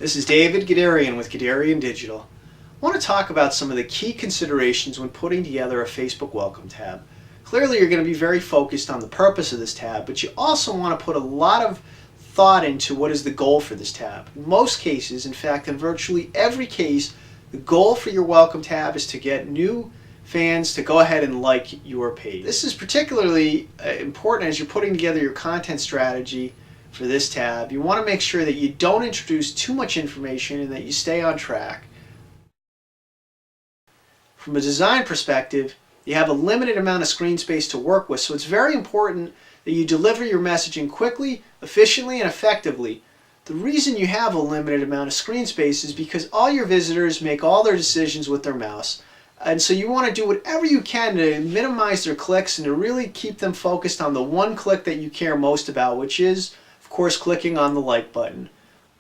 This is David Gadarian with Gadarian Digital. I want to talk about some of the key considerations when putting together a Facebook Welcome tab. Clearly you're going to be very focused on the purpose of this tab, but you also want to put a lot of thought into what is the goal for this tab. In most cases, in fact in virtually every case, the goal for your Welcome tab is to get new fans to go ahead and like your page. This is particularly important as you're putting together your content strategy for this tab. You want to make sure that you don't introduce too much information and that you stay on track. From a design perspective, you have a limited amount of screen space to work with, so it's very important that you deliver your messaging quickly, efficiently, and effectively. The reason you have a limited amount of screen space is because all your visitors make all their decisions with their mouse. And so you want to do whatever you can to minimize their clicks and to really keep them focused on the one click that you care most about, which is, of course, clicking on the like button.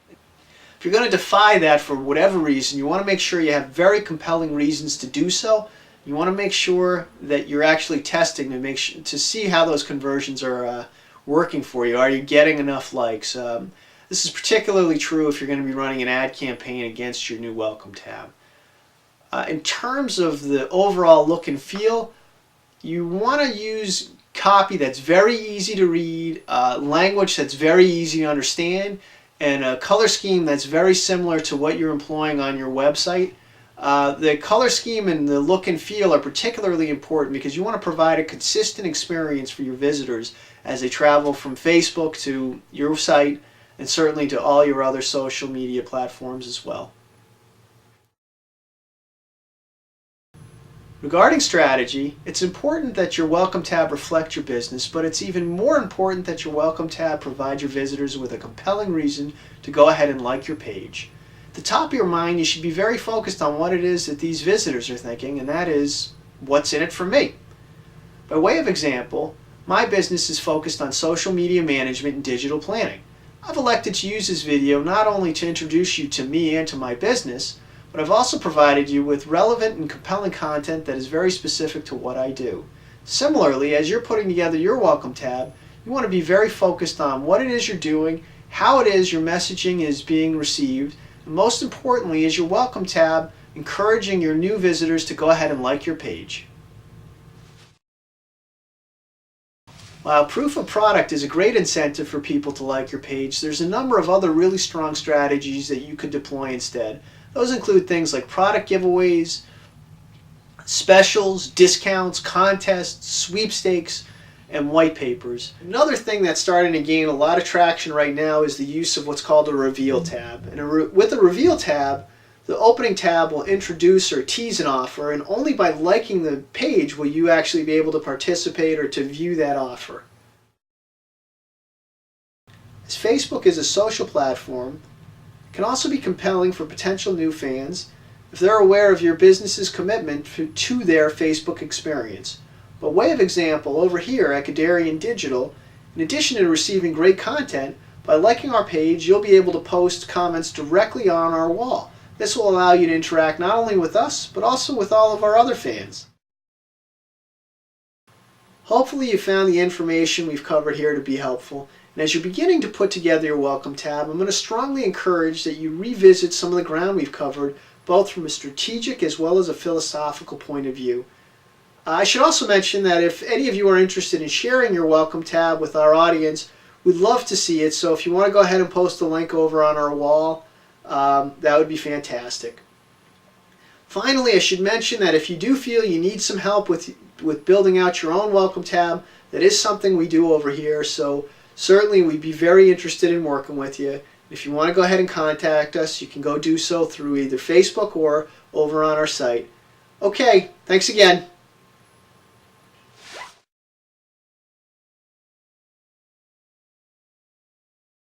If you're going to defy that for whatever reason, you want to make sure you have very compelling reasons to do so. You want to make sure that you're actually testing to see how those conversions are working for you. Are you getting enough likes? This is particularly true if you're going to be running an ad campaign against your new Welcome tab. In terms of the overall look and feel, you want to use copy that's very easy to read, language that's very easy to understand, and a color scheme that's very similar to what you're employing on your website. The color scheme and the look and feel are particularly important because you want to provide a consistent experience for your visitors as they travel from Facebook to your site and certainly to all your other social media platforms as well. Regarding strategy, it's important that your Welcome tab reflect your business, but it's even more important that your Welcome tab provide your visitors with a compelling reason to go ahead and like your page. At the top of your mind, you should be very focused on what it is that these visitors are thinking, and that is, what's in it for me? By way of example, my business is focused on social media management and digital planning. I've elected to use this video not only to introduce you to me and to my business, but I've also provided you with relevant and compelling content that is very specific to what I do. Similarly, as you're putting together your Welcome tab, you want to be very focused on what it is you're doing, how it is your messaging is being received, and most importantly, is your Welcome tab encouraging your new visitors to go ahead and like your page. While proof of product is a great incentive for people to like your page, there's a number of other really strong strategies that you could deploy instead. Those include things like product giveaways, specials, discounts, contests, sweepstakes, and white papers. Another thing that's starting to gain a lot of traction right now is the use of what's called a reveal tab. And with a reveal tab, the opening tab will introduce or tease an offer, and only by liking the page will you actually be able to participate or to view that offer. As Facebook is a social platform, it can also be compelling for potential new fans if they're aware of your business's commitment to their Facebook experience. By way of example, over here at Gadarian Digital, in addition to receiving great content, by liking our page, you'll be able to post comments directly on our wall. This will allow you to interact not only with us, but also with all of our other fans. Hopefully you found the information we've covered here to be helpful. And as you're beginning to put together your Welcome tab, I'm going to strongly encourage that you revisit some of the ground we've covered, both from a strategic as well as a philosophical point of view. I should also mention that if any of you are interested in sharing your Welcome tab with our audience, we'd love to see it. So if you want to go ahead and post a link over on our wall, that would be fantastic. Finally, I should mention that if you do feel you need some help with building out your own Welcome tab, that is something we do over here. So certainly we'd be very interested in working with you. If you want to go ahead and contact us, you can go do so through either Facebook or over on our site. Okay, thanks again.